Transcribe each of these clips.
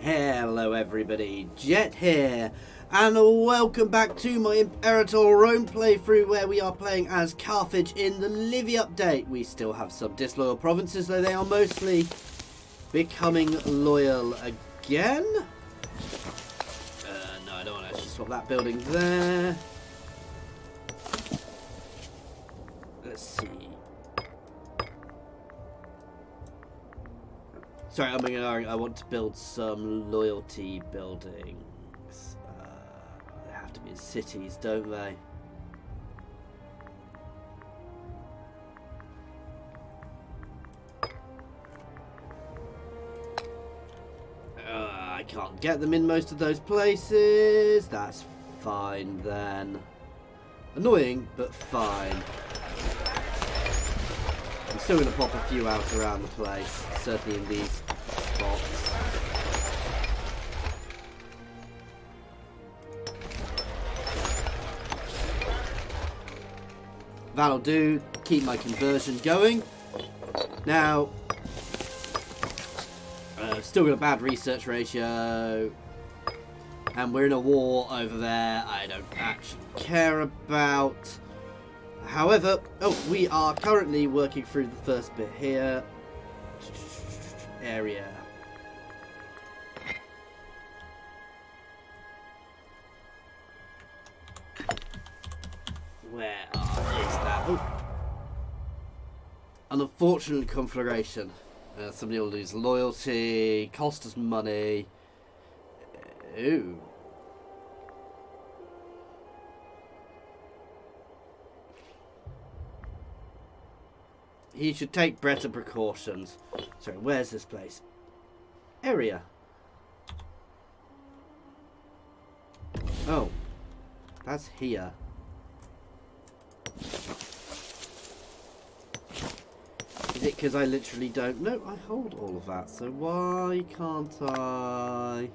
Hello everybody, Jet here, and welcome back to my Imperator Rome playthrough where we are playing as Carthage in the Livy update. We still have some disloyal provinces, though they are mostly becoming loyal again. No, I don't want to actually swap that building there. Let's see. Sorry, I want to build some loyalty buildings. They have to be in cities, don't they? I can't get them in most of those places. That's fine then. Annoying, but fine. I'm still going to pop a few out around the place, certainly in these spots. That'll do. Keep my conversion going. Now, still got a bad research ratio, and we're in a war over there I don't actually care about. However, we are currently working through the first bit here. Area. Where is that? Oh. An unfortunate conflagration. Somebody will lose loyalty, cost us money. Ooh. He should take better precautions. Sorry, where's this place? Area. Oh. That's here. Is it because I literally don't know? I hold all of that, so why can't I?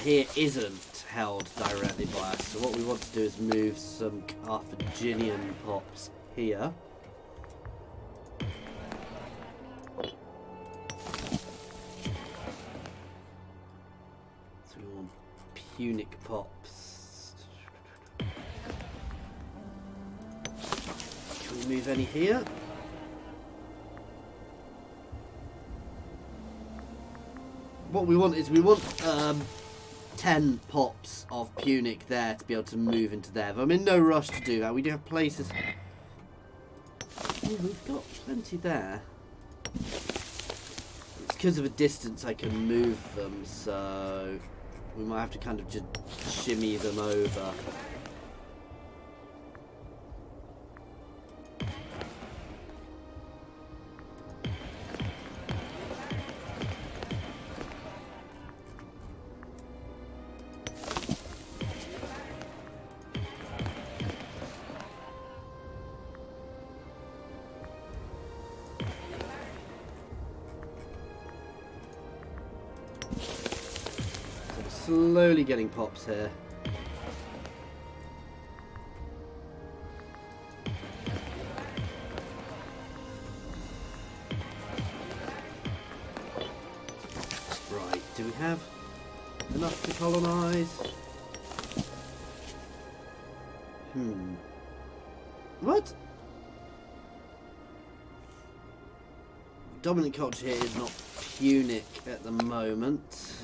Here isn't held directly by us, so what we want to do is move some Carthaginian pops here. So we want Punic pops. Can we move any here? What we want is 10 pops of Punic there to be able to move into there. But I'm in no rush to do that. We do have places. Oh, we've got plenty there. It's because of a distance I can move them, so we might have to kind of just shimmy them over. Slowly getting pops here. Right, do we have enough to colonise? What? Dominant culture here is not Punic at the moment.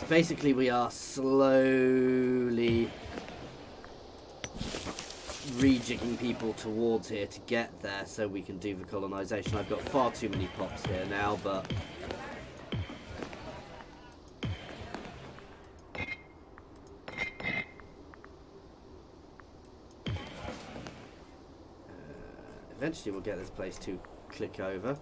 Basically, we are slowly rejigging people towards here to get there so we can do the colonisation. I've got far too many pops here now, but eventually we'll get this place to click over.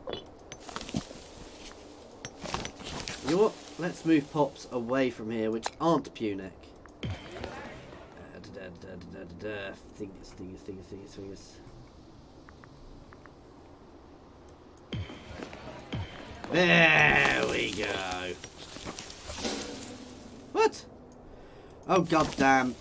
You know what? Let's move pops away from here, which aren't Punic. Fingers. There we go. What? Oh, goddamn.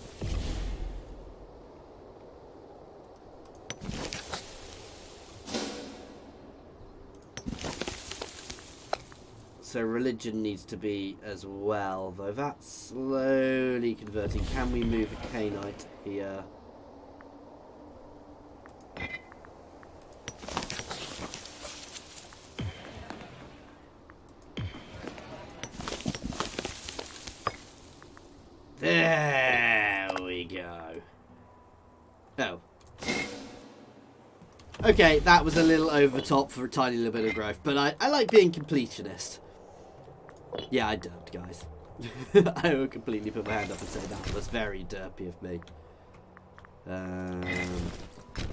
So religion needs to be as well, though that's slowly converting. Can we move a Cainite here? There we go. Oh. Okay, that was a little over the top for a tiny little bit of growth, but I like being completionist. Yeah, I derped, guys. I will completely put my hand up and say that was very derpy of me.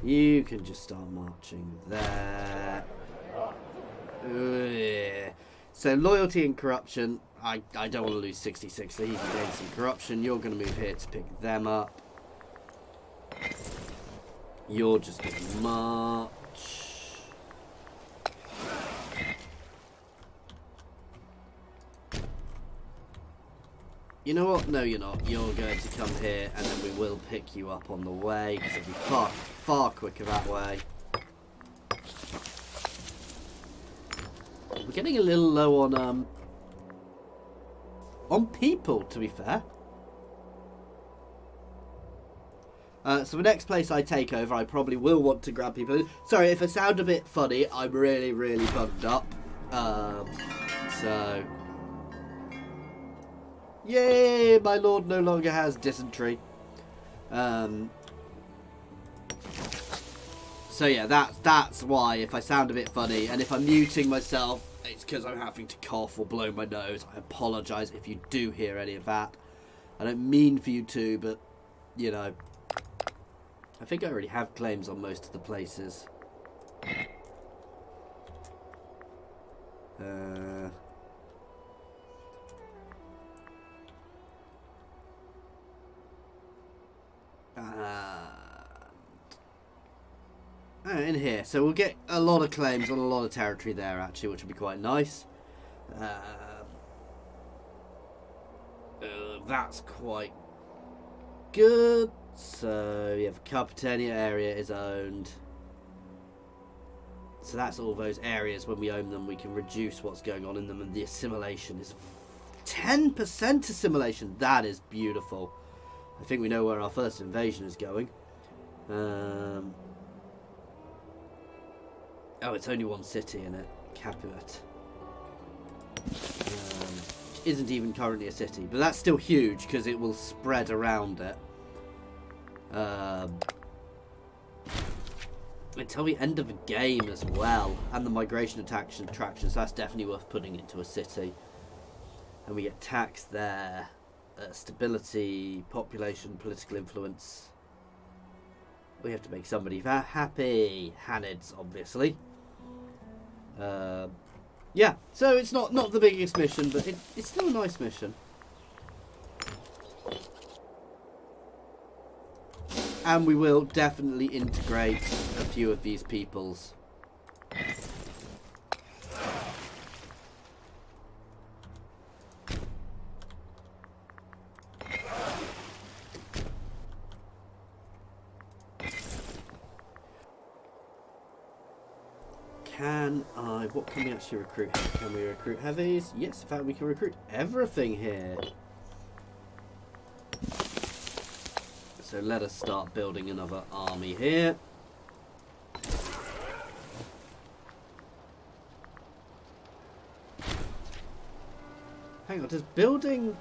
You can just start marching there. So loyalty and corruption. I don't want to lose 66, so he can gain some corruption. You're going to move here to pick them up. You're just going to march. You know what? No, you're not. You're going to come here, and then we will pick you up on the way, because it'll be far quicker that way. We're getting a little low on people, to be fair. So the next place I take over, I probably will want to grab people. Sorry, if I sound a bit funny, I'm really, really bummed up. So... Yay! My lord no longer has dysentery. So yeah, that's why, if I sound a bit funny, and if I'm muting myself, it's because I'm having to cough or blow my nose. I apologise if you do hear any of that. I don't mean for you to, but, you know... I think I already have claims on most of the places. In here. So we'll get a lot of claims on a lot of territory there, actually, which will be quite nice. That's quite good. So, yeah, the Contestania area is owned. So that's all those areas. When we own them, we can reduce what's going on in them. And the assimilation is 10% assimilation. That is beautiful. I think we know where our first invasion is going. Oh, it's only one city in it. Capulet. Isn't even currently a city. But that's still huge because it will spread around it. Until the end of the game as well, and the migration attractions, that's definitely worth putting into a city. And we get tax there, stability, population, political influence. We have to make somebody happy. Hanids, obviously. Yeah, so it's not the biggest mission, but it's still a nice mission. And we will definitely integrate a few of these peoples. What can we actually recruit here? Can we recruit heavies? Yes, in fact we can recruit everything here. So let us start building another army here. Hang on, does building...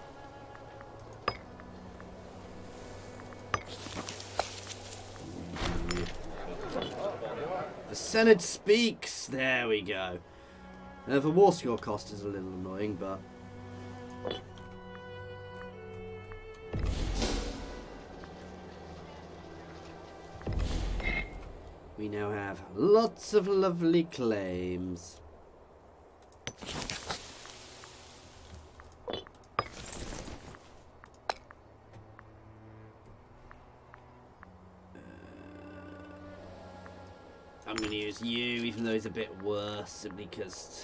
The Senate speaks! There we go. The war score cost is a little annoying, but... we now have lots of lovely claims. I'm going to use you, even though he's a bit worse, simply because...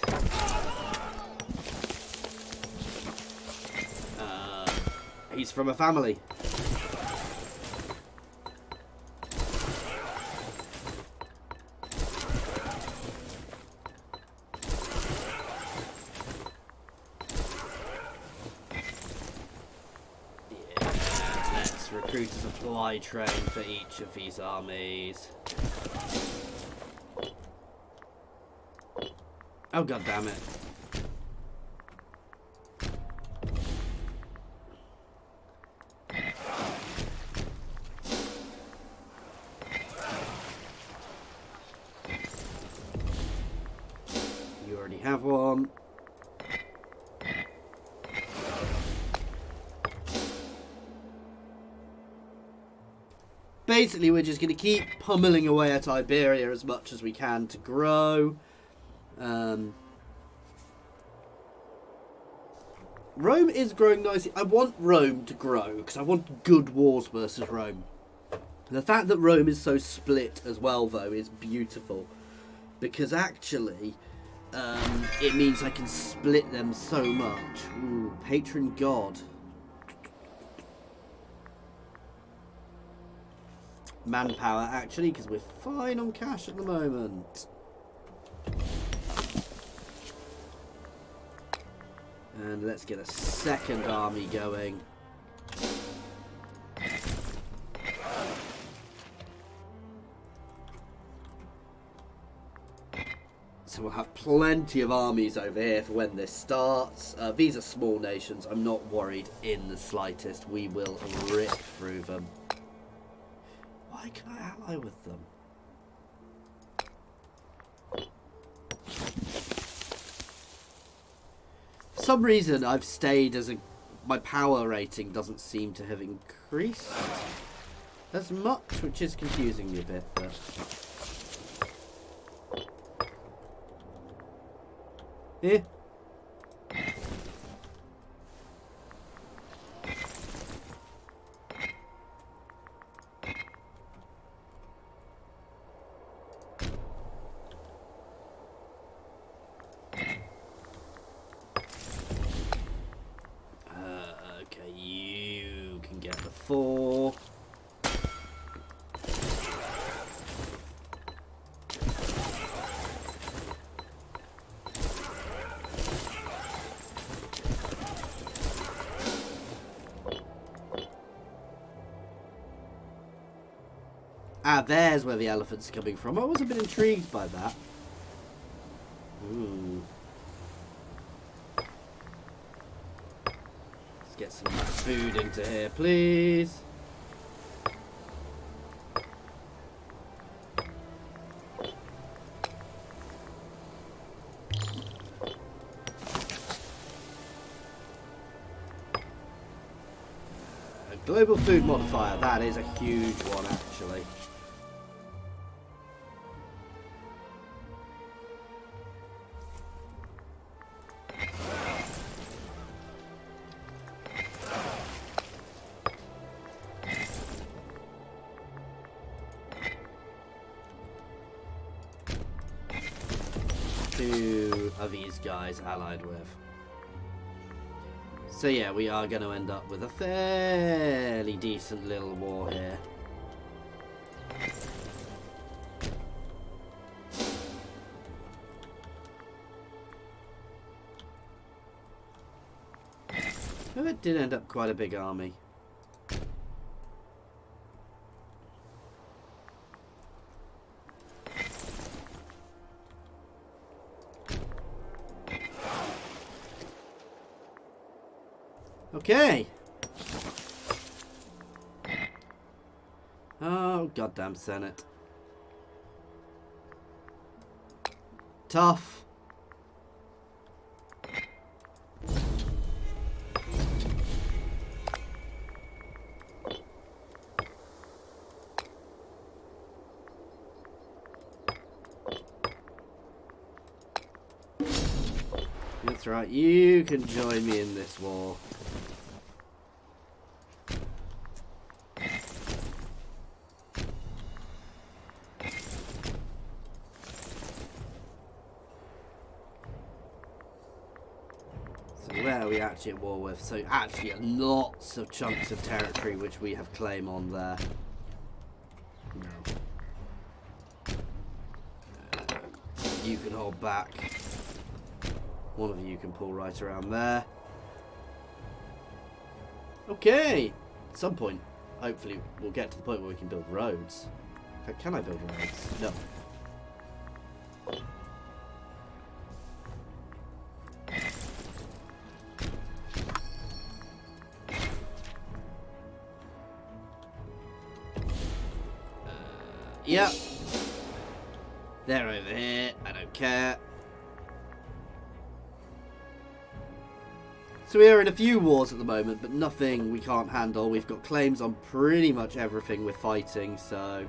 he's from a family. Recruit a supply train for each of these armies. Oh, god damn it. You already have one. Basically, we're just going to keep pummeling away at Iberia as much as we can to grow. Rome is growing nicely. I want Rome to grow because I want good wars versus Rome. The fact that Rome is so split as well, though, is beautiful. Because actually, it means I can split them so much. Ooh, patron god. Manpower, actually, because we're fine on cash at the moment. And let's get a second army going. So we'll have plenty of armies over here for when this starts. These are small nations. I'm not worried in the slightest. We will rip through them. Why can I ally with them? For some reason I've stayed as my power rating doesn't seem to have increased as much, which is confusing me a bit, but... Yeah. Okay, you can get the 4. Ah, there's where the elephant's coming from. I was a bit intrigued by that. Ooh. Let's get some food into here, please. Global food modifier, that is a huge one actually. Who are these guys allied with? So yeah, we are going to end up with a fairly decent little war here. Oh, it did end up quite a big army. Okay. Oh, goddamn Senate. Tough. That's right, you can join me in this war. So where are we actually at war with? So actually lots of chunks of territory which we have claim on there. No. You can hold back. One of you can pull right around there. Okay. At some point, hopefully, we'll get to the point where we can build roads. In fact, can I build roads? No. Yep. They're over here. I don't care. So we are in a few wars at the moment, but nothing we can't handle. We've got claims on pretty much everything we're fighting, so...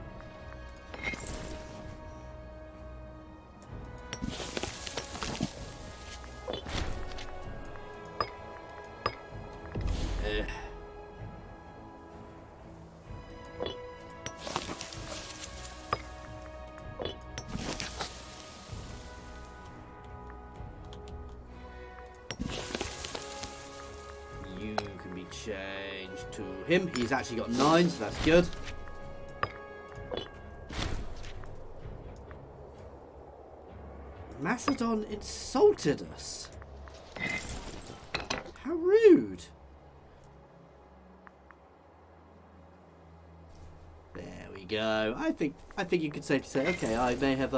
Change to him. He's actually got 9, so that's good. Macedon insulted us. How rude. There we go. I think you could safely say, okay, I may have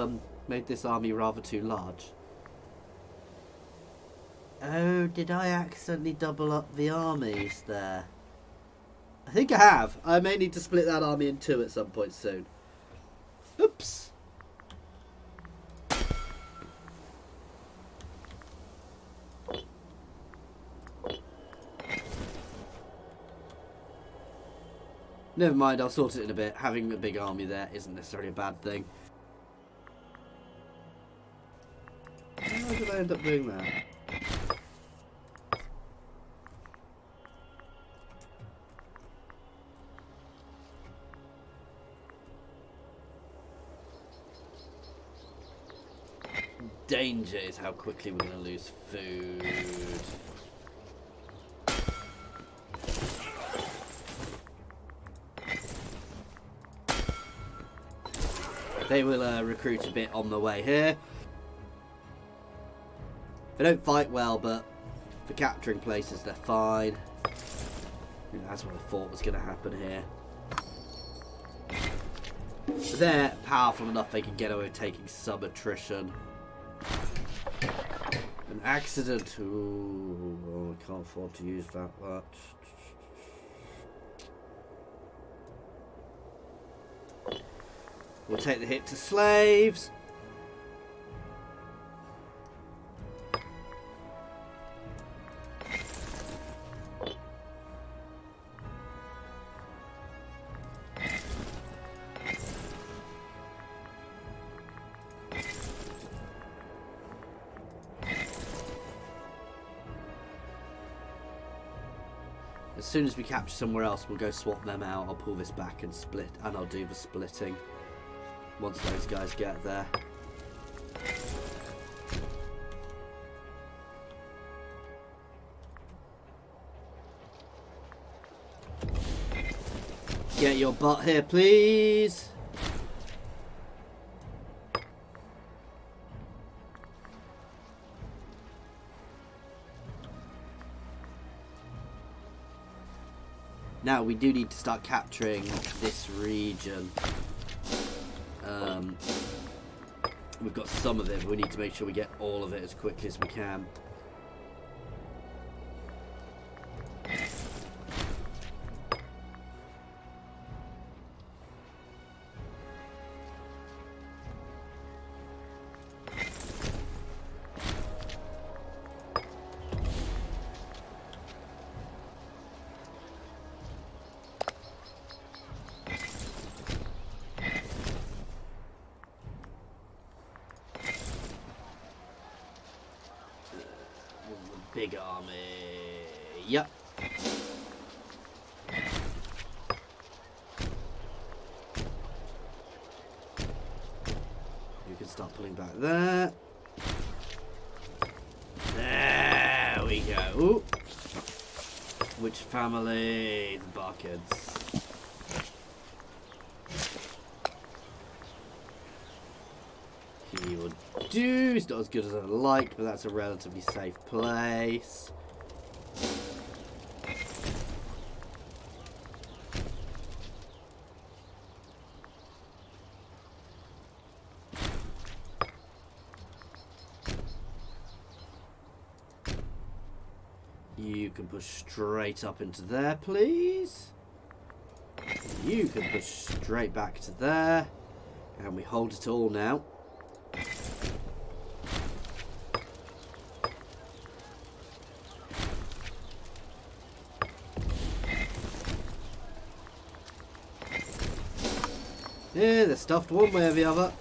made this army rather too large. Oh, did I accidentally double up the armies there? I think I have. I may need to split that army in 2 at some point soon. Oops. Never mind, I'll sort it in a bit. Having a big army there isn't necessarily a bad thing. How did I end up doing that? Danger is how quickly we're going to lose food. They will recruit a bit on the way here. They don't fight well, but for capturing places, they're fine. You know, that's what I thought was going to happen here. But they're powerful enough they can get away with taking some attrition. An accident. Ooh, oh, I can't afford to use that much. We'll take the hit to slaves. As soon as we capture somewhere else, we'll go swap them out. I'll pull this back and split, and I'll do the splitting once those guys get there. Get your butt here, please. Now we do need to start capturing this region. We've got some of it, but we need to make sure we get all of it as quickly as we can. Big army. Yep. You can start pulling back there. There we we go. Ooh. Which family? The Barkids. He will do. It's not as good as I'd like, but that's a relatively safe place. You can push straight up into there, please. You can push straight back to there. And we hold it all now. Yeah, they're stuffed one way or the other.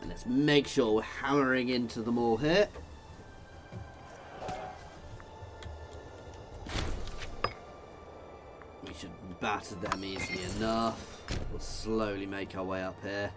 And let's make sure we're hammering into them all here. We should batter them easily enough. We'll slowly make our way up here.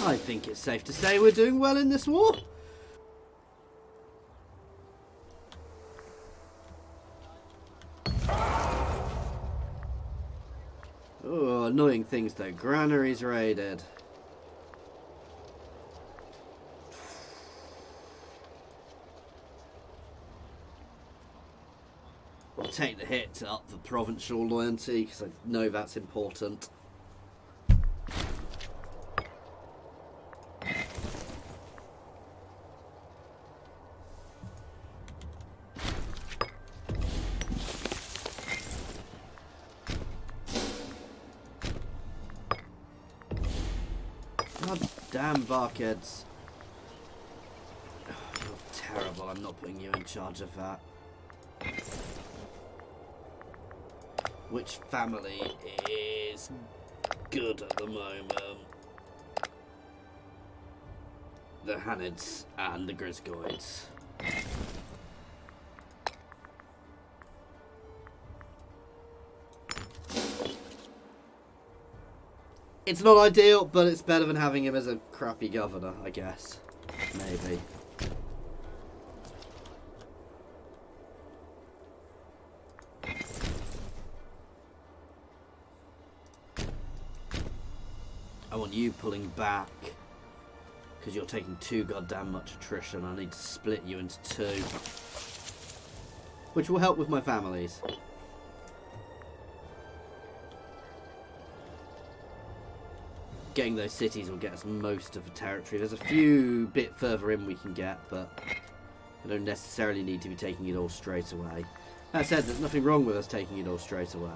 I think it's safe to say we're doing well in this war. Oh, annoying things though. Granaries raided. We'll take the hit to up the provincial loyalty because I know that's important. God damn Barkids. Oh, you're terrible. I'm not putting you in charge of that. Which family is good at the moment? The Hanids and the Grisgoids. It's not ideal, but it's better than having him as a crappy governor, I guess. Maybe. I want you pulling back because you're taking too goddamn much attrition. I need to split you into two, which will help with my families. Getting those cities will get us most of the territory. There's a few bit further in we can get, but I don't necessarily need to be taking it all straight away. That said, there's nothing wrong with us taking it all straight away.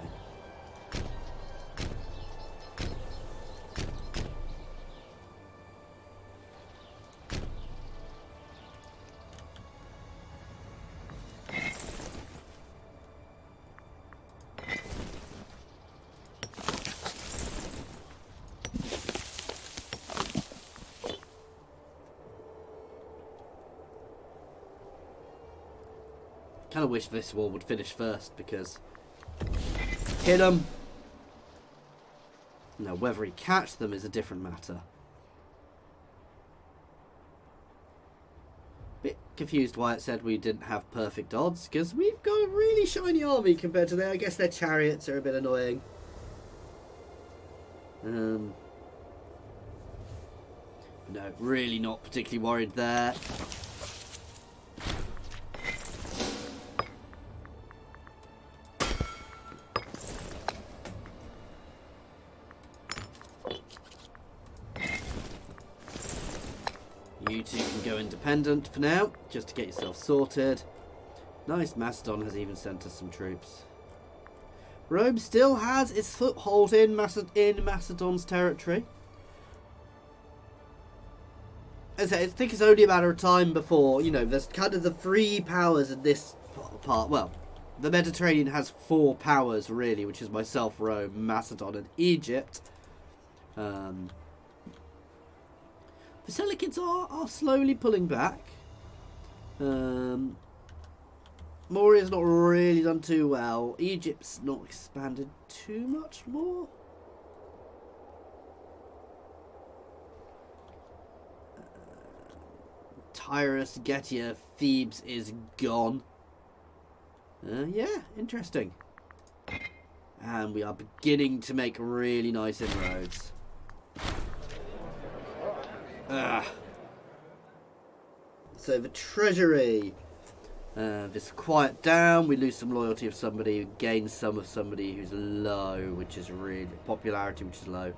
Kind of wish this war would finish first because hit them. Now whether he catch them is a different matter. Bit confused why it said we didn't have perfect odds because we've got a really shiny army compared to their. I guess their chariots are a bit annoying. No, really not particularly worried there. You two can go independent for now, just to get yourself sorted. Nice, Macedon has even sent us some troops. Rome still has its foothold in Macedon's territory. As I say, I think it's only a matter of time before, you know, there's kind of the three powers in this part. Well, the Mediterranean has four powers, really, which is myself, Rome, Macedon, and Egypt. The Seleucids are slowly pulling back. Moria's not really done too well. Egypt's not expanded too much more. Tyrus, Getia, Thebes is gone. Yeah, interesting. And we are beginning to make really nice inroads. So the treasury. This quiet down, we lose some loyalty of somebody, gain some of somebody who's low, which is really popularity, which is low.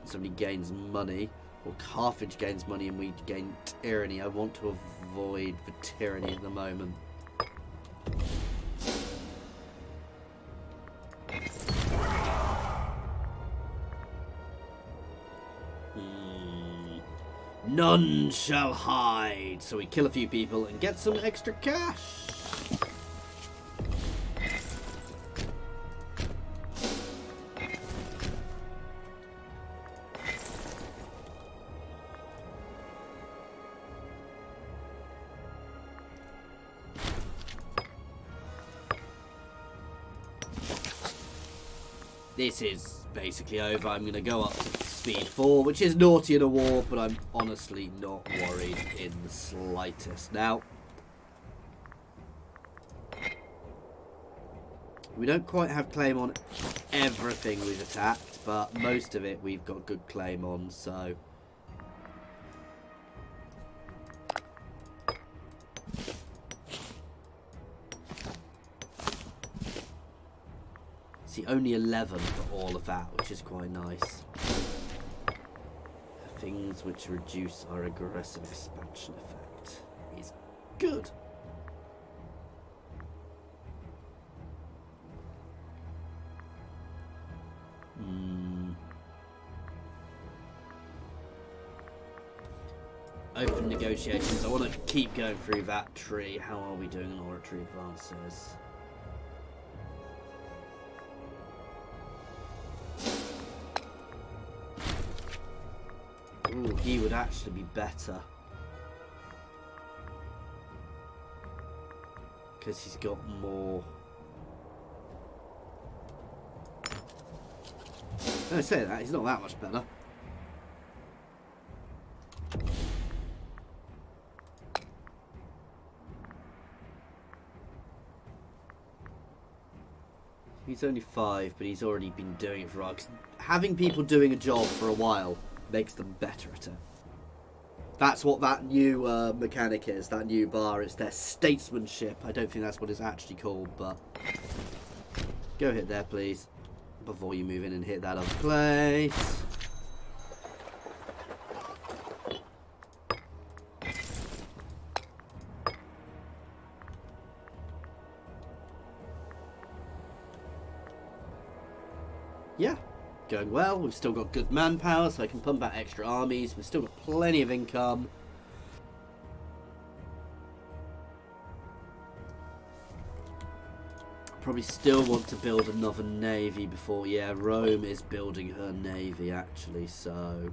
Somebody gains money, or Carthage gains money and we gain tyranny. I want to avoid the tyranny at the moment. None shall hide. So we kill a few people and get some extra cash. This is basically over. I'm going to go up to speed 4, which is naughty in a war, but I'm honestly not worried in the slightest. Now, we don't quite have claim on everything we've attacked, but most of it we've got good claim on, so... See, only 11 for all of that, which is quite nice. Things which reduce our aggressive expansion effect is good. Open negotiations. I want to keep going through that tree. How are we doing on oratory advances? Ooh, he would actually be better. Because he's got more... I say that, he's not that much better. He's only 5, but he's already been doing it for a while. 'Cause having people doing a job for a while makes them better at it. That's what that new mechanic is, that new bar. It's their statesmanship. I don't think that's what it's actually called, but... Go hit there, please. Before you move in and hit that other place. Yeah, going well. We've still got good manpower, so I can pump out extra armies. We've still got plenty of income. Probably still want to build another navy before... Yeah, Rome is building her navy, actually, so...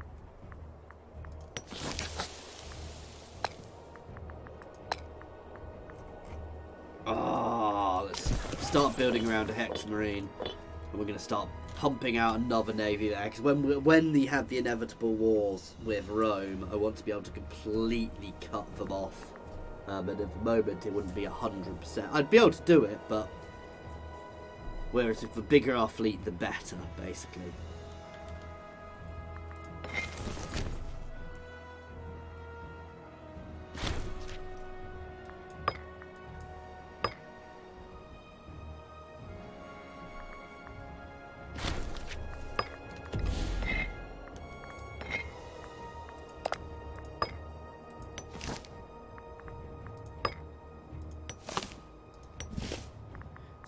Oh, let's start building around a hex marine. And we're going to start pumping out another navy there, because when we have the inevitable wars with Rome, I want to be able to completely cut them off. But at the moment, it wouldn't be 100%. I'd be able to do it, but... Whereas if the bigger our fleet, the better, basically.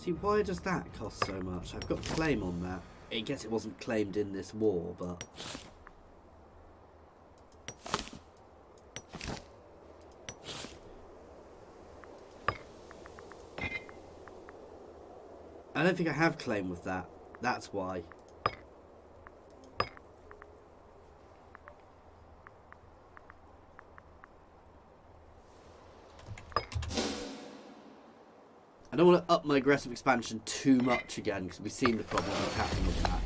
See, why does that cost so much? I've got a claim on that. I guess it wasn't claimed in this war, but... I don't think I have claim with that. That's why. I don't want to up my aggressive expansion too much again, because we've seen the problem that's happened with that.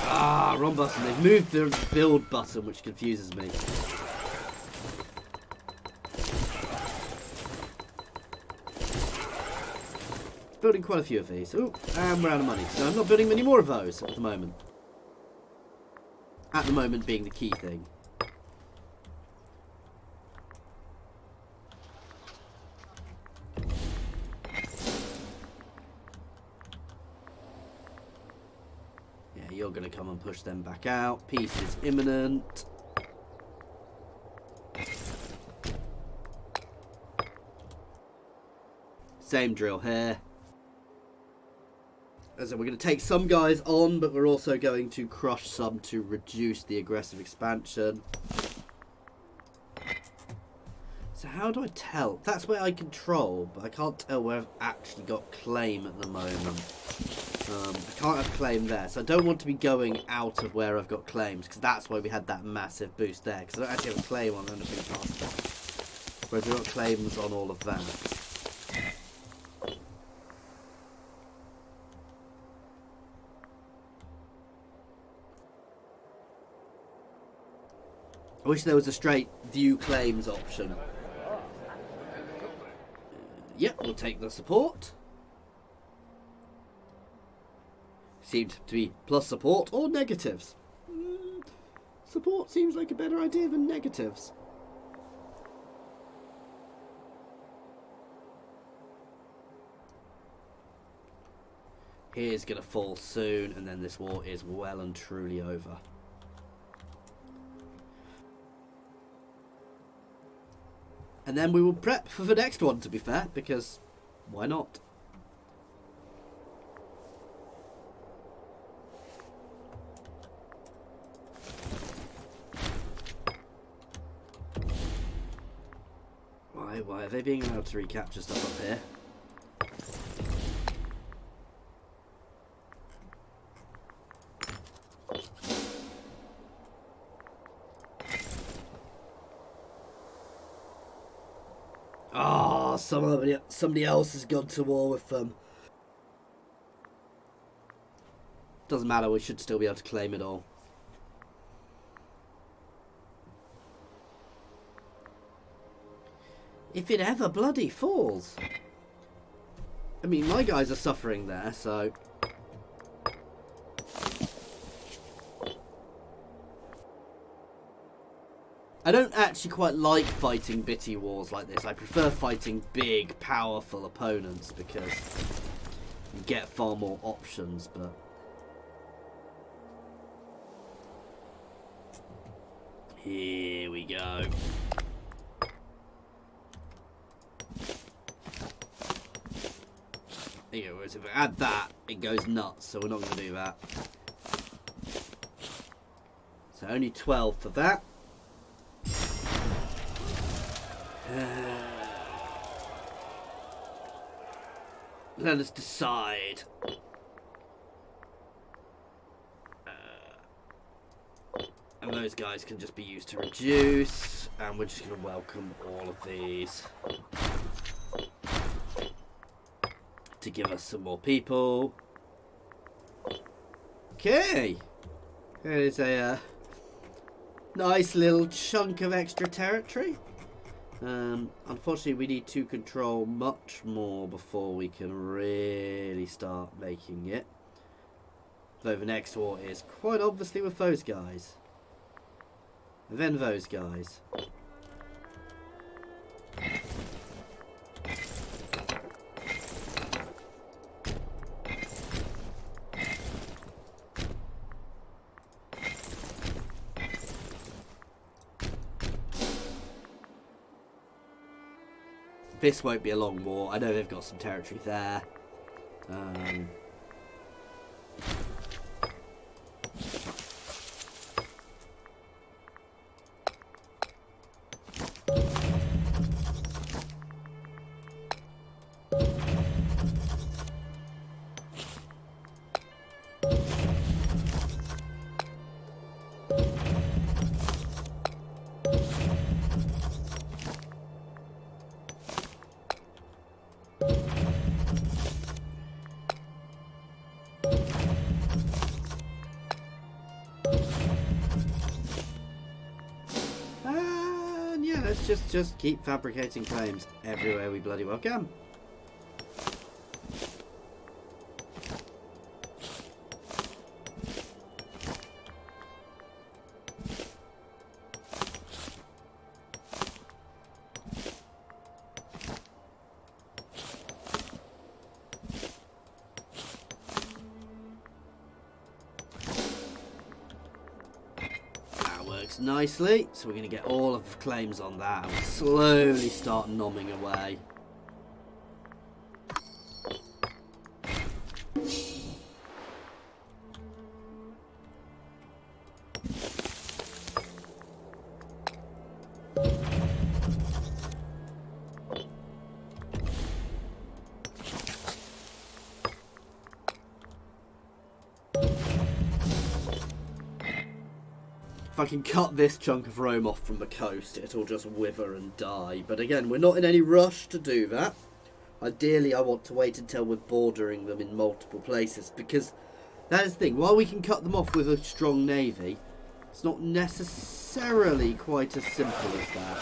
Ah, wrong button. They've moved the build button, which confuses me. Building quite a few of these. Ooh, and we're out of money, so I'm not building many more of those at the moment. At the moment being the key thing. Yeah, you're going to come and push them back out. Peace is imminent. Same drill here. So we're going to take some guys on, but we're also going to crush some to reduce the aggressive expansion. So how do I tell? That's where I control, but I can't tell where I've actually got claim at the moment. I can't have claim there, so I don't want to be going out of where I've got claims, because that's why we had that massive boost there, because I don't actually have a claim on anything past that. Whereas we've got claims on all of that. I wish there was a straight view claims option. Yep, we'll take the support. Seemed to be plus support or negatives. Support seems like a better idea than negatives. Here's going to fall soon, and then this war is well and truly over. And then we will prep for the next one, to be fair, because why not? Why are they being allowed to recapture stuff up here? Somebody else has gone to war with them. Doesn't matter, we should still be able to claim it all. If it ever bloody falls. I mean, my guys are suffering there, so... I don't actually quite like fighting bitty wars like this. I prefer fighting big, powerful opponents because you get far more options, but... Here we go. Whereas if I add that, it goes nuts, so we're not going to do that. So only 12 for that. Let us decide. And those guys can just be used to reduce. And we're just going to welcome all of these. To give us some more people. Okay. There's a nice little chunk of extra territory. Unfortunately, we need to control much more before we can really start making it. Though the next war is quite obviously with those guys. And then those guys. This won't be a long war. I know they've got some territory there. Just keep fabricating claims everywhere we bloody well can. Nicely, so we're going to get all of the claims on that and we'll slowly start nomming away. If I can cut this chunk of Rome off from the coast, it'll just wither and die. But again, we're not in any rush to do that. Ideally, I want to wait until we're bordering them in multiple places, because that is the thing. While we can cut them off with a strong navy, it's not necessarily quite as simple as that.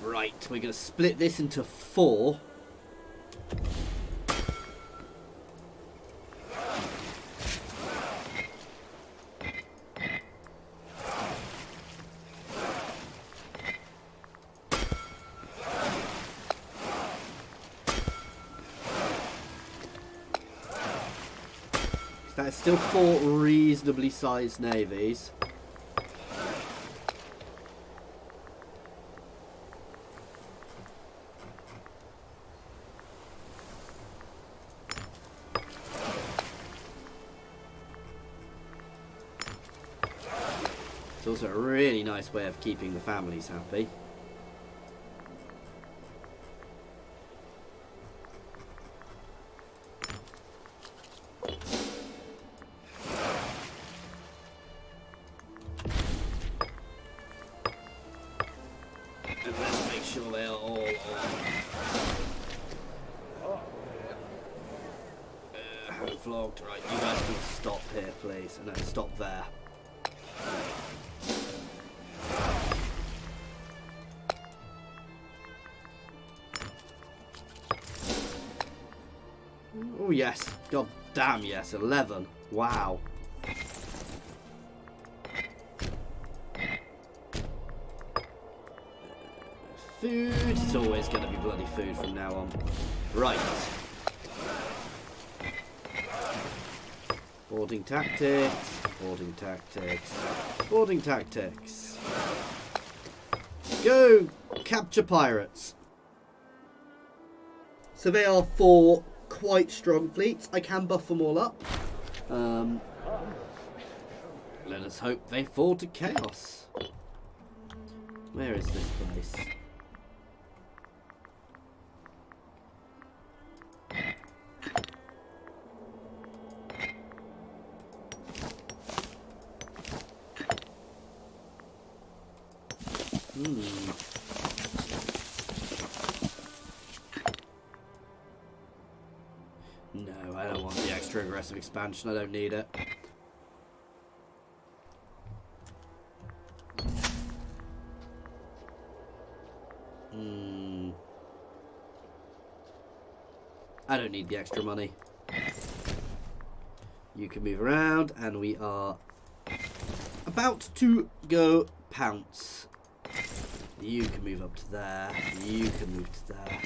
Right, we're going to split this into 4. That's still 4 reasonably sized navies. It's also a really nice way of keeping the families happy. And let's make sure they are all on. Haven't vlogged. Right, you guys can stop here, please. And then stop there. Oh yes, god damn yes, 11. Wow. Food, it's always going to be bloody food from now on. Right. Boarding tactics, boarding tactics, boarding tactics. Go capture pirates. So they are 4 quite strong fleets. I can buff them all up. Let us hope they fall to chaos. Where is this place? No, I don't want the extra aggressive expansion. I don't need it. I don't need the extra money. You can move around, and we are about to go pounce. You can move up to there. You can move to there.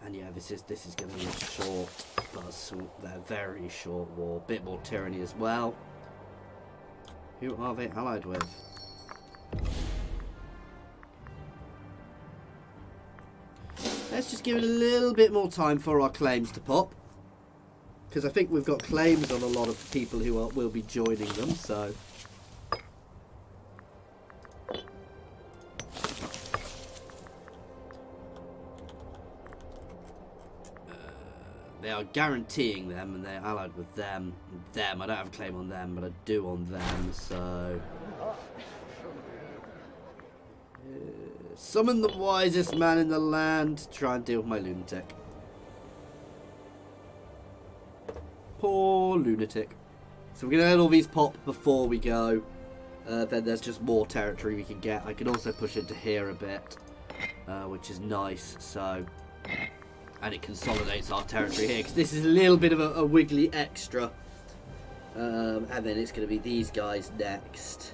And yeah, this is going to be a short, they're very short war. Bit more tyranny as well. Who are they allied with? Let's just give it a little bit more time for our claims to pop. Because I think we've got claims on a lot of people who will be joining them, so... they are guaranteeing them, and they're allied with them. I don't have a claim on them, but I do on them, so... summon the wisest man in the land to try and deal with my lunatic. Poor lunatic. So we're going to let all these pop before we go. Then there's just more territory we can get. I can also push into here a bit, which is nice. So, and it consolidates our territory here, because this is a little bit of a wiggly extra. And then it's going to be these guys next.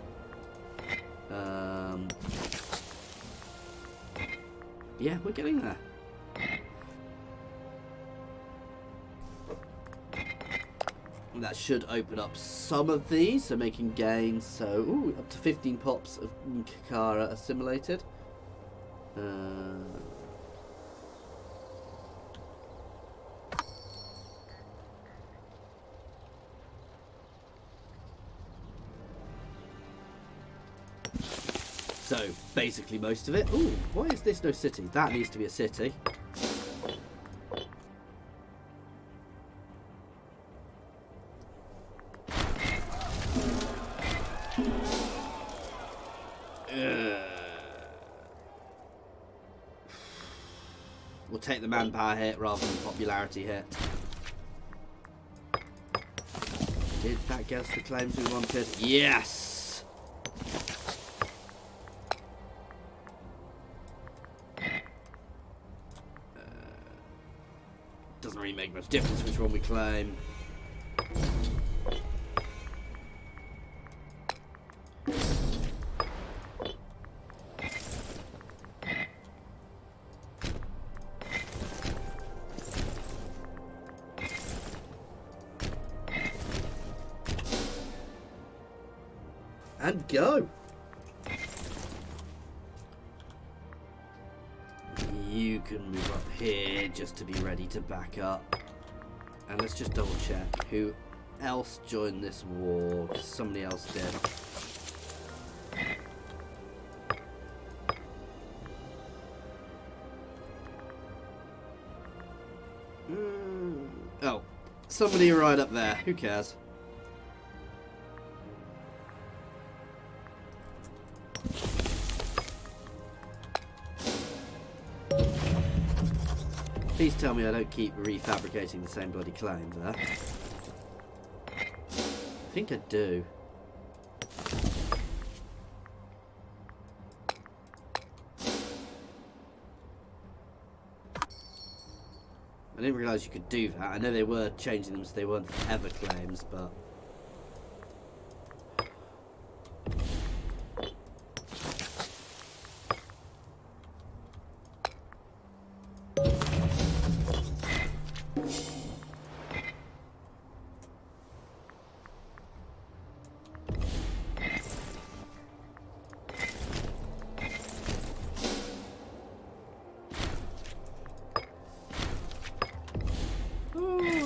Yeah, we're getting there. That should open up some of these, so making gains. So, ooh, up to 15 pops of Kakara assimilated. So, basically most of it. Ooh, why is this no city? That needs to be a city. We'll take the manpower hit rather than the popularity hit. Did that get us the claims we wanted? Yes! Doesn't really make much difference which one we claim. And go. You can move up here just to be ready to back up. And let's just double check who else joined this war. Somebody else did. Oh, somebody right up there. Who cares? Please tell me I don't keep refabricating the same bloody claim there. I think I do. I didn't realise you could do that. I know they were changing them so they weren't forever claims, but...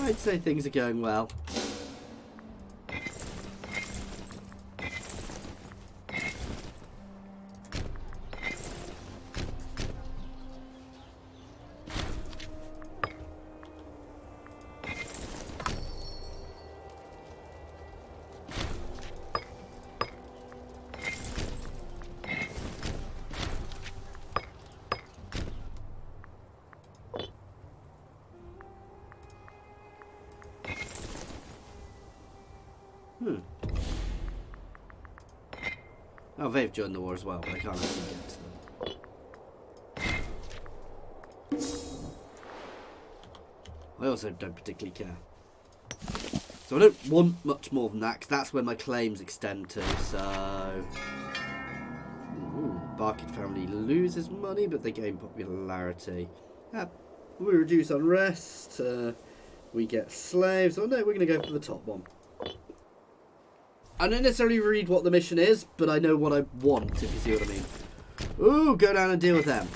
I'd say things are going well. Oh, they've joined the war as well, but I can't actually get to them. I also don't particularly care. So I don't want much more than that, because that's where my claims extend to, so... Ooh, Barkid family loses money, but they gain popularity. We reduce unrest. We get slaves. Oh no, we're going to go for the top one. I don't necessarily read what the mission is, but I know what I want, if you see what I mean. Ooh, go down and deal with them.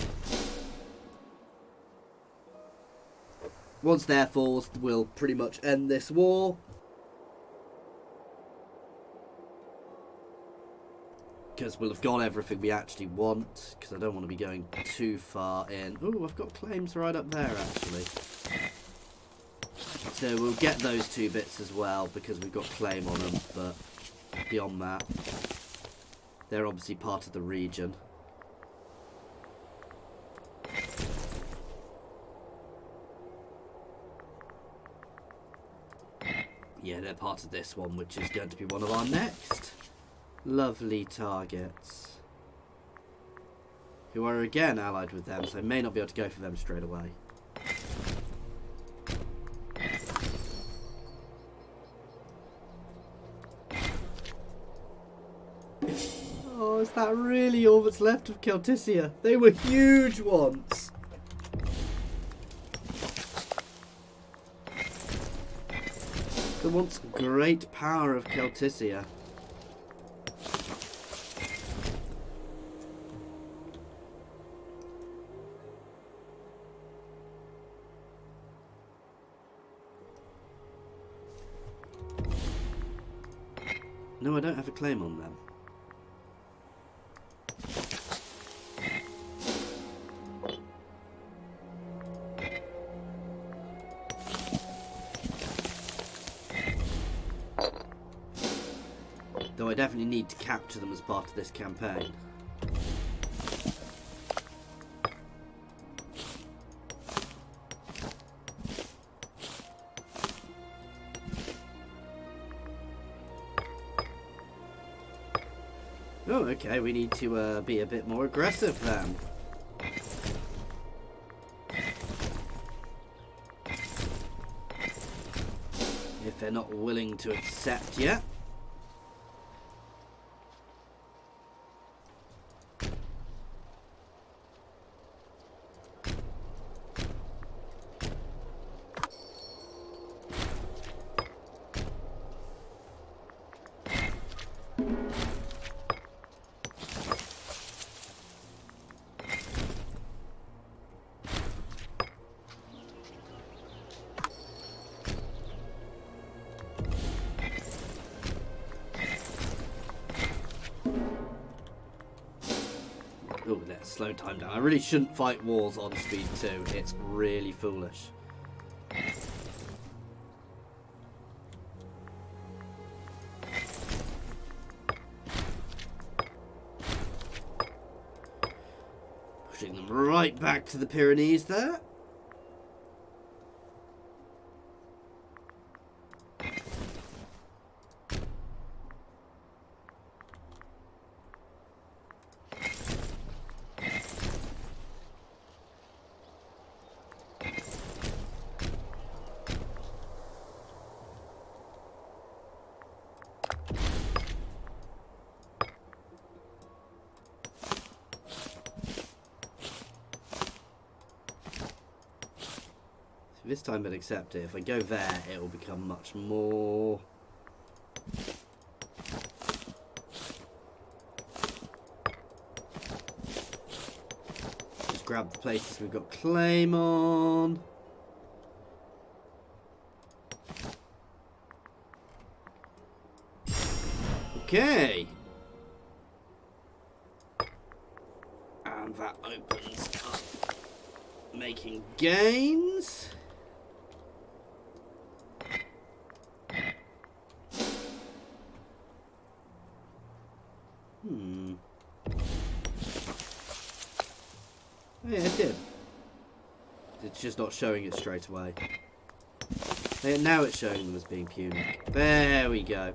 Once they're forced, we'll pretty much end this war. Because we'll have got everything we actually want. Because I don't want to be going too far in. Ooh, I've got claims right up there, actually. So we'll get those 2 bits as well, because we've got claim on them. But beyond that, they're obviously part of the region. Yeah, they're part of this one, which is going to be one of our next lovely targets. Who are again allied with them, so I may not be able to go for them straight away. Oh, is that really all that's left of Contestania? They were huge once. The once great power of Contestania. No, I don't have a claim on them. Though I definitely need to capture them as part of this campaign. Oh, okay, we need to be a bit more aggressive then. If they're not willing to accept yet. Oh, let's slow time down. I really shouldn't fight wars on speed 2. It's really foolish. Pushing them right back to the Pyrenees there. This time I'd accept it. If I go there, it will become much more... Just grab the places we've got claim on. Okay. And that opens up making gains. Yeah, it did. It's just not showing it straight away. And now it's showing them as being punic. There we go.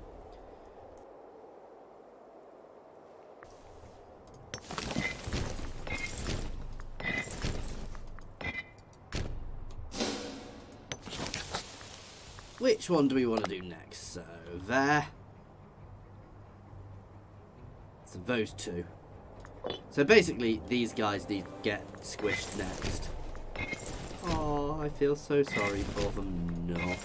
Which one do we want to do next? So, there. So, those two. So, basically, these guys need to get squished next. Oh, I feel so sorry for them not.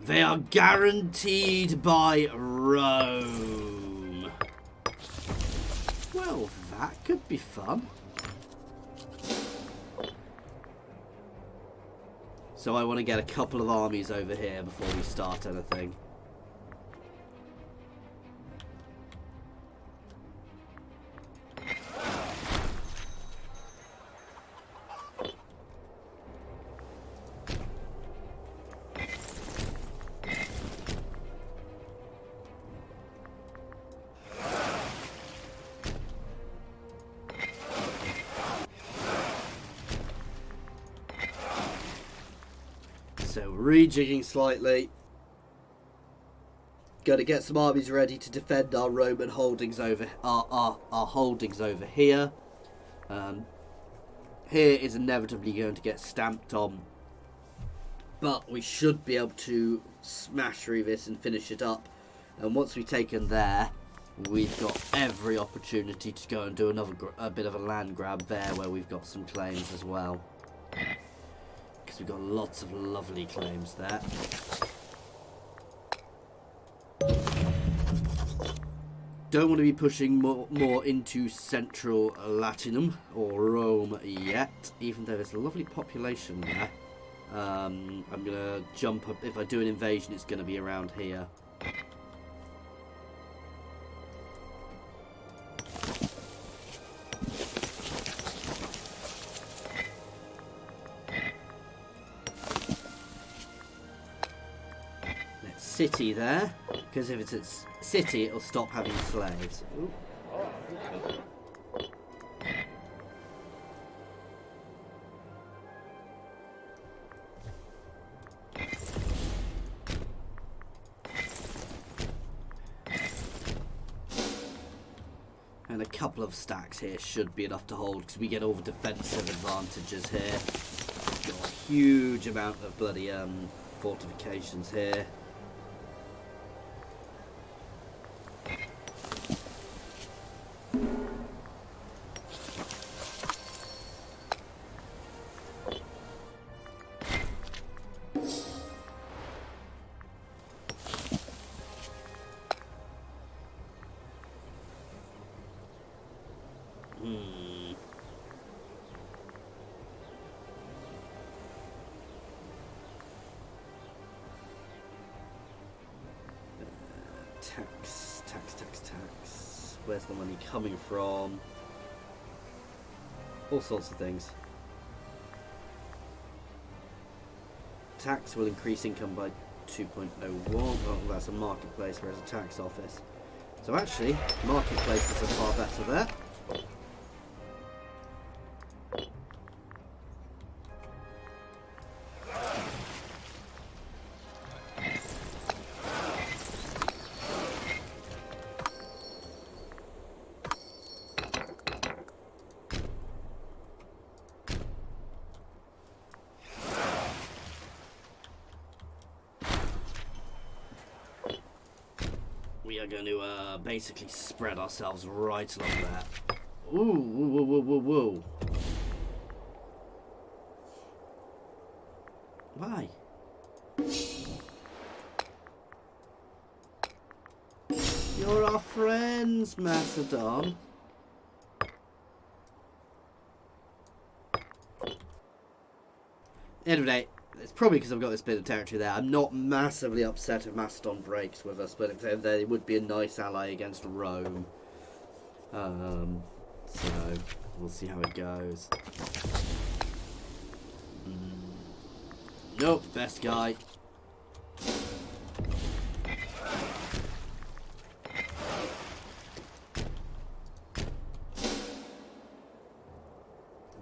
They are guaranteed by Rome. Well, that could be fun. So I want to get a couple of armies over here before we start anything. So rejigging slightly. Got to get some armies ready to defend our Roman holdings over our holdings over here. Here is inevitably going to get stamped on, but we should be able to smash through this and finish it up. And once we've taken there, we've got every opportunity to go and do a bit of a land grab there, where we've got some claims as well. Because we've got lots of lovely claims there. Don't want to be pushing more into central Latinum or Rome yet, even though there's a lovely population there. I'm going to jump up. If I do an invasion, it's going to be around here. City there, because if it's a city, it'll stop having slaves. Ooh. And a couple of stacks here should be enough to hold, because we get all the defensive advantages here. Got a huge amount of bloody fortifications here. Tax. Where's the money coming from? All sorts of things. Tax will increase income by 2.01. Well, that's a marketplace, whereas a tax office. So actually, marketplaces are far better there. We are going to basically spread ourselves right along that. Ooh, whoa, whoa, whoa, whoa. Why? You're our friends, Macedon. Anyway, it's probably because I've got this bit of territory there. I'm not massively upset if Macedon breaks with us, but they would be a nice ally against Rome. So we'll see how it goes. Nope, best guy.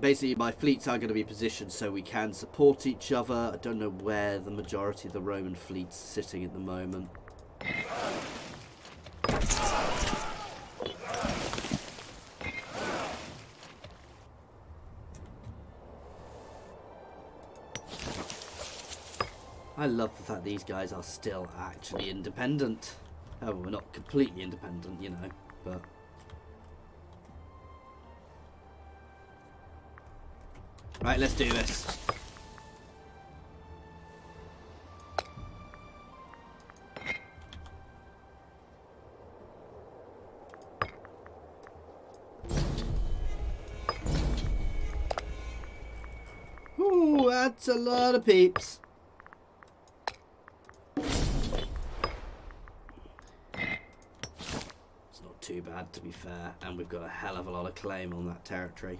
Basically, my fleets are going to be positioned so we can support each other. I don't know where the majority of the Roman fleet's sitting at the moment. I love the fact these guys are still actually independent. Oh, we're not completely independent, you know, but... Right, let's do this. Ooh, that's a lot of peeps. It's not too bad, to be fair, and we've got a hell of a lot of claim on that territory.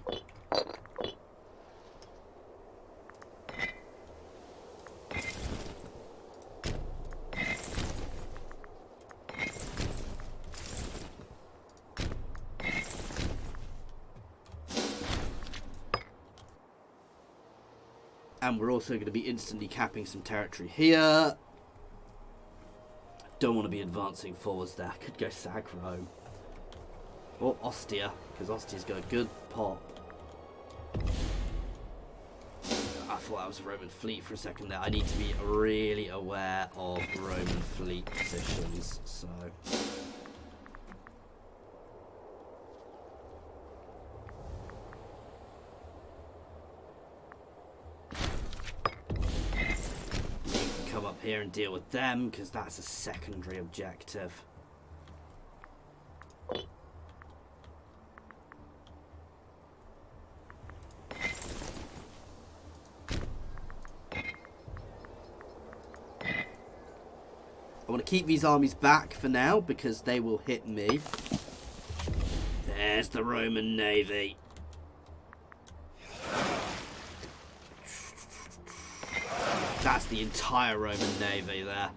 And we're also going to be instantly capping some territory here. Don't want to be advancing forwards there. Could go sag Rome. Or Ostia, because Ostia's got a good pop. I thought that was a Roman fleet for a second there. I need to be really aware of Roman fleet positions. So... here and deal with them, because that's a secondary objective. I want to keep these armies back for now, because they will hit me. There's the Roman navy. That's the entire Roman navy there.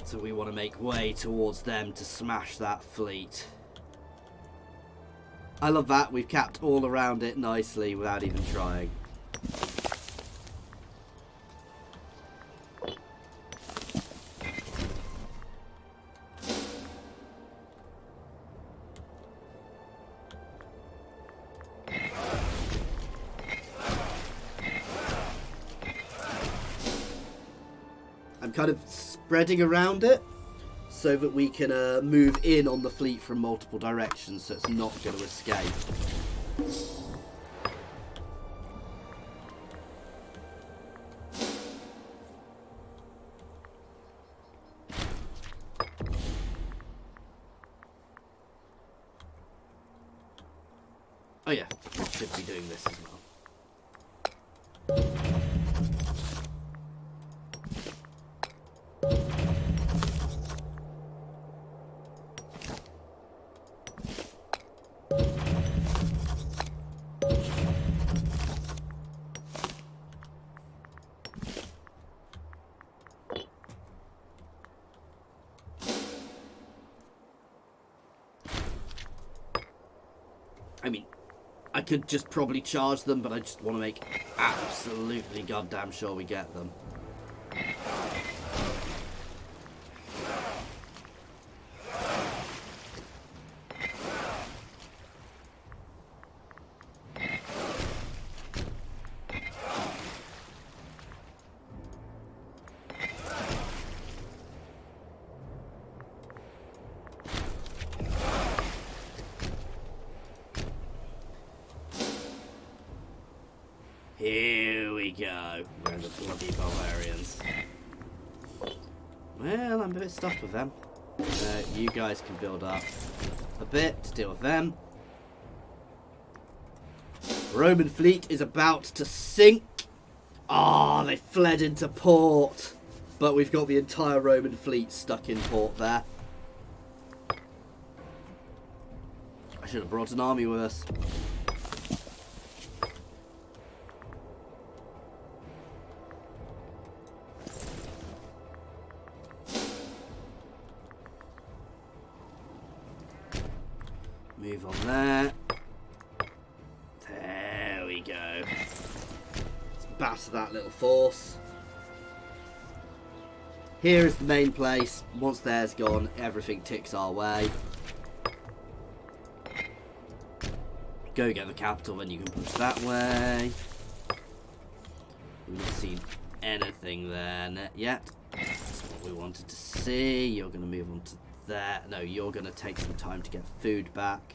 So we want to make way towards them to smash that fleet. I love that. We've capped all around it nicely without even trying. Kind of spreading around it so that we can move in on the fleet from multiple directions, so it's not going to escape. Oh yeah, we should be doing this as well. I mean, I could just probably charge them, but I just want to make absolutely goddamn sure we get them. Here we go. We're the bloody barbarians. Well, I'm a bit stuck with them. You guys can build up a bit to deal with them. Roman fleet is about to sink. Ah, they fled into port. But we've got the entire Roman fleet stuck in port there. I should have brought an army with us. Move on there. There we go. Let's batter that little force. Here is the main place. Once there's gone, everything ticks our way. Go get the capital, then you can push that way. We've not seen anything there yet. That's what we wanted to see. You're going to move on to there. No, you're going to take some time to get food back.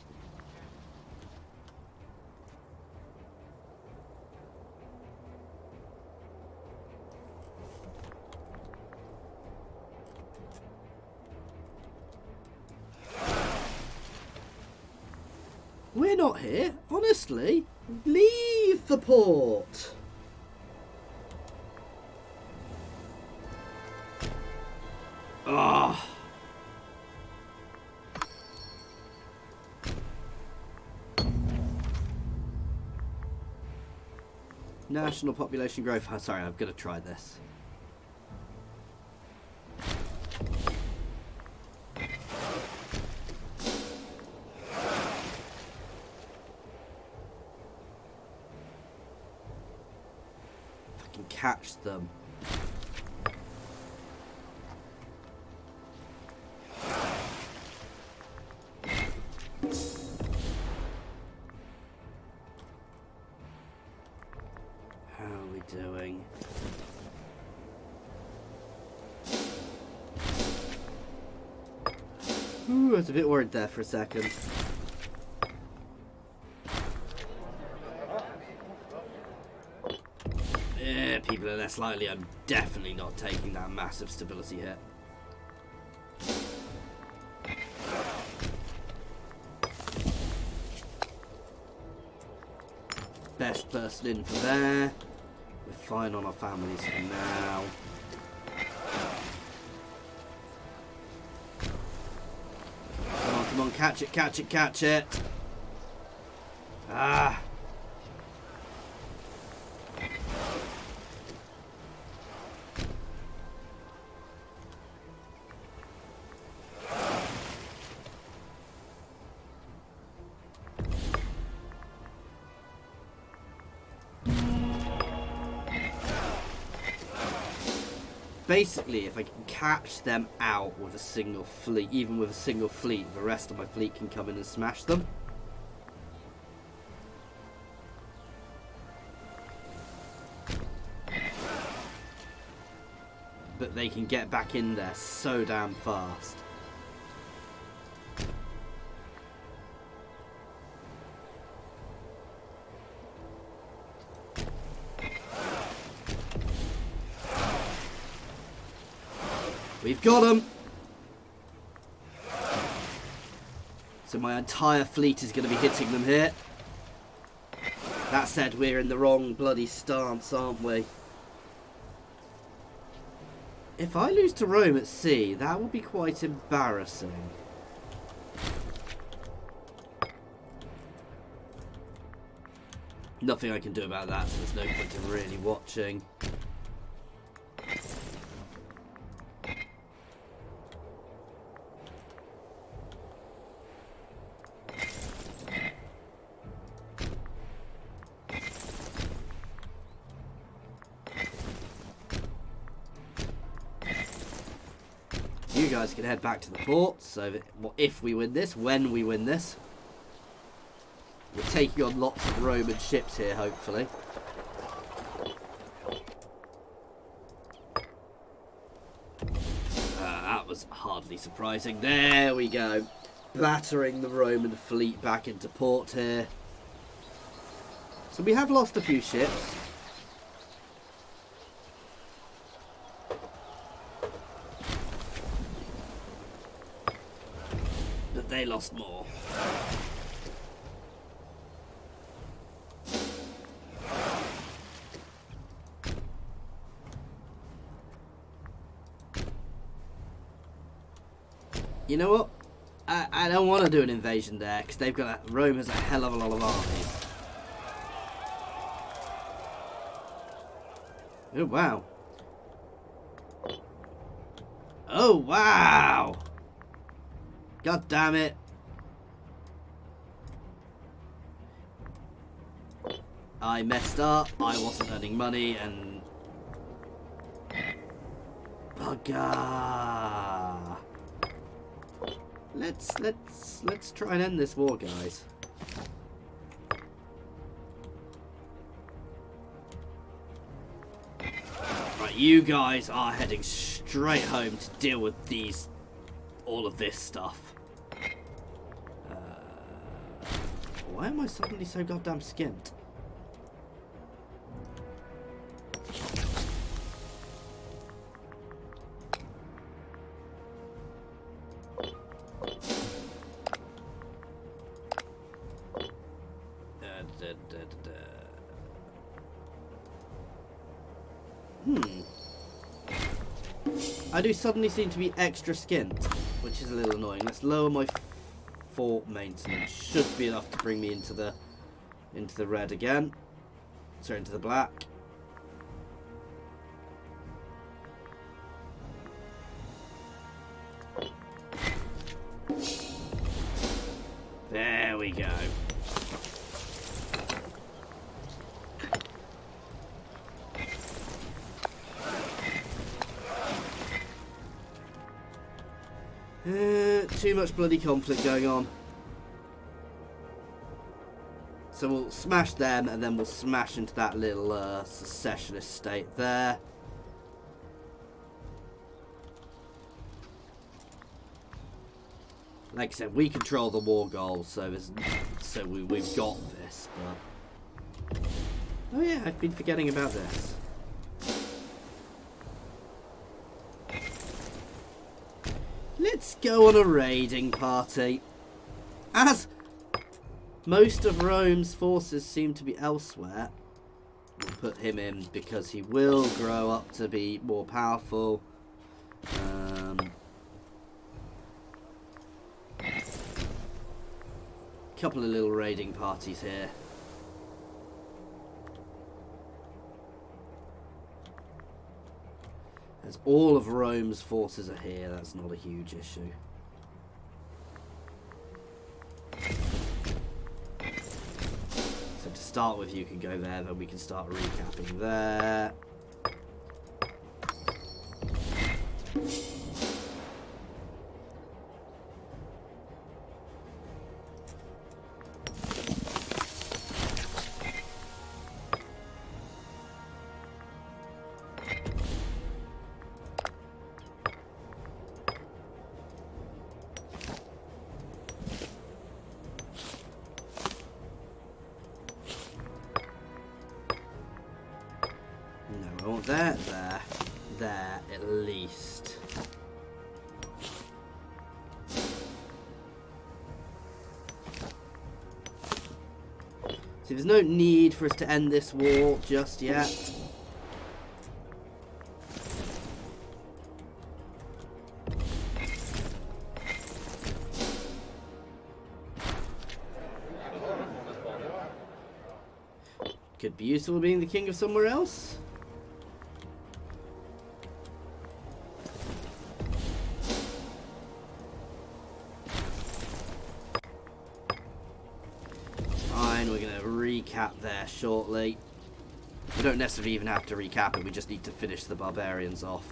We're not here, honestly. Leave the port. Ah. National population growth. Oh, sorry, I've got to try this. Catch them. How are we doing? Ooh, I was a bit worried there for a second. People are less likely. I'm definitely not taking that massive stability hit. Best person in for there. We're fine on our families for now. Come on, catch it, catch it, catch it. Ah. Basically, if I can catch them out with a single fleet, even with a single fleet, the rest of my fleet can come in and smash them. But they can get back in there so damn fast. We've got them. So my entire fleet is going to be hitting them here. That said, we're in the wrong bloody stance, aren't we? If I lose to Rome at sea, that will be quite embarrassing. Nothing I can do about that, so there's no point in really watching. You guys can head back to the port, so that if we win this, when we win this, we're taking on lots of Roman ships here, hopefully. That was hardly surprising. There we go. Battering the Roman fleet back into port here. So we have lost a few ships. But they lost more. You know what? I don't want to do an invasion there because they've got Rome has a hell of a lot of armies. Oh wow! Oh wow! God damn it! I messed up. I wasn't earning money and bugger. Let's try and end this war, guys. Right, you guys are heading straight home to deal with these all of this stuff. Why am I suddenly so goddamn skint? I do suddenly seem to be extra skint, which is a little annoying. Let's lower my fort maintenance. Should be enough to bring me into the red again. Sorry, into the black. There we go. Too much bloody conflict going on. So we'll smash them and then we'll smash into that little secessionist state there. Like I said, we control the war goal, so we've got this. But oh yeah, I've been forgetting about this. Let's go on a raiding party. As most of Rome's forces seem to be elsewhere, we'll put him in because he will grow up to be more powerful. Couple of little raiding parties here. As all of Rome's forces are here, that's not a huge issue. So to start with, you can go there, then we can start recapping there. There, at least. So there's no need for us to end this war just yet. Could be useful being the king of somewhere else. Recap there shortly. We don't necessarily even have to recap it, we just need to finish the barbarians off.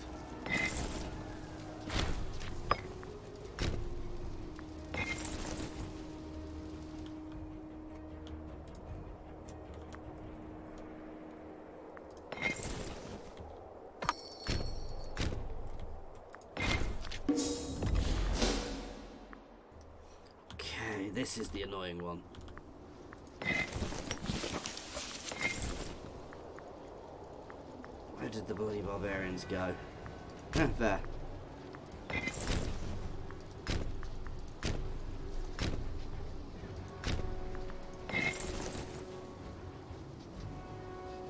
Okay, this is the annoying one. Where did the bloody barbarians go? Ah, there.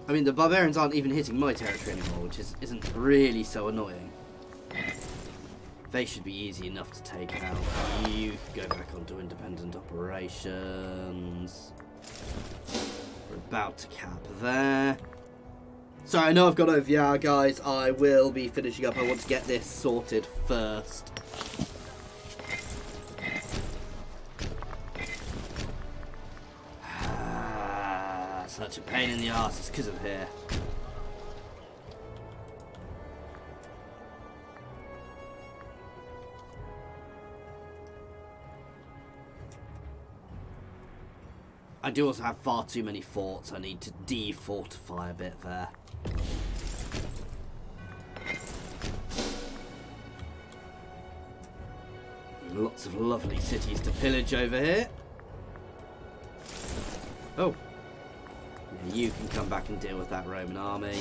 I mean, the barbarians aren't even hitting my territory anymore, which isn't really so annoying. They should be easy enough to take out. You go back onto independent operations. We're about to cap there. Sorry, I know I've got OVR, guys. I will be finishing up. I want to get this sorted first. Such a pain in the arse. It's because of here. I do also have far too many forts. I need to de-fortify a bit there. Lots of lovely cities to pillage over here. Oh. Yeah, you can come back and deal with that Roman army.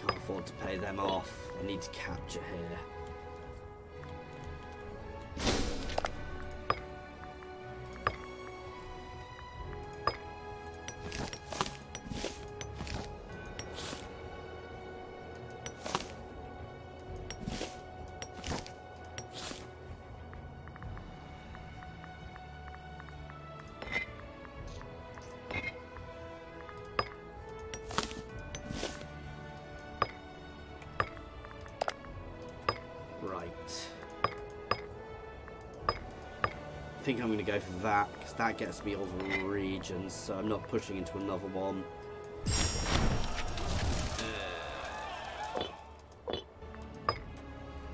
Can't afford to pay them off. I need to capture here. I think I'm going to go for that because that gets me all the regions, so I'm not pushing into another one.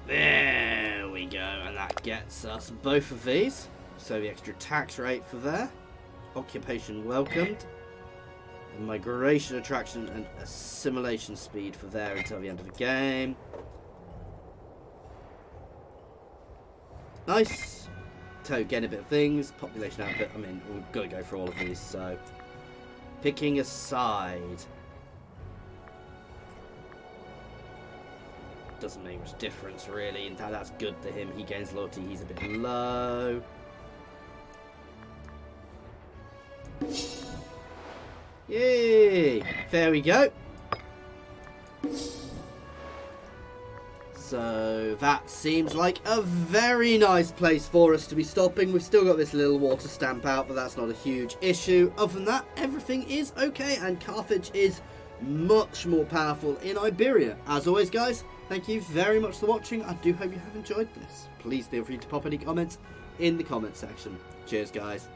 There we go, and that gets us both of these. So the extra tax rate for there, occupation welcomed, migration attraction and assimilation speed for there until the end of the game. Nice. So getting a bit of things, population output. I mean, we've got to go through all of these. So picking a side doesn't make much difference really. In fact, that's good to him. He gains loyalty. He's a bit low. Yay! There we go. So that seems like a very nice place for us to be stopping. We've still got this little water stamp out, but that's not a huge issue. Other than that, everything is okay, and Carthage is much more powerful in Iberia. As always, guys, thank you very much for watching. I do hope you have enjoyed this. Please feel free to pop any comments in the comment section. Cheers, guys.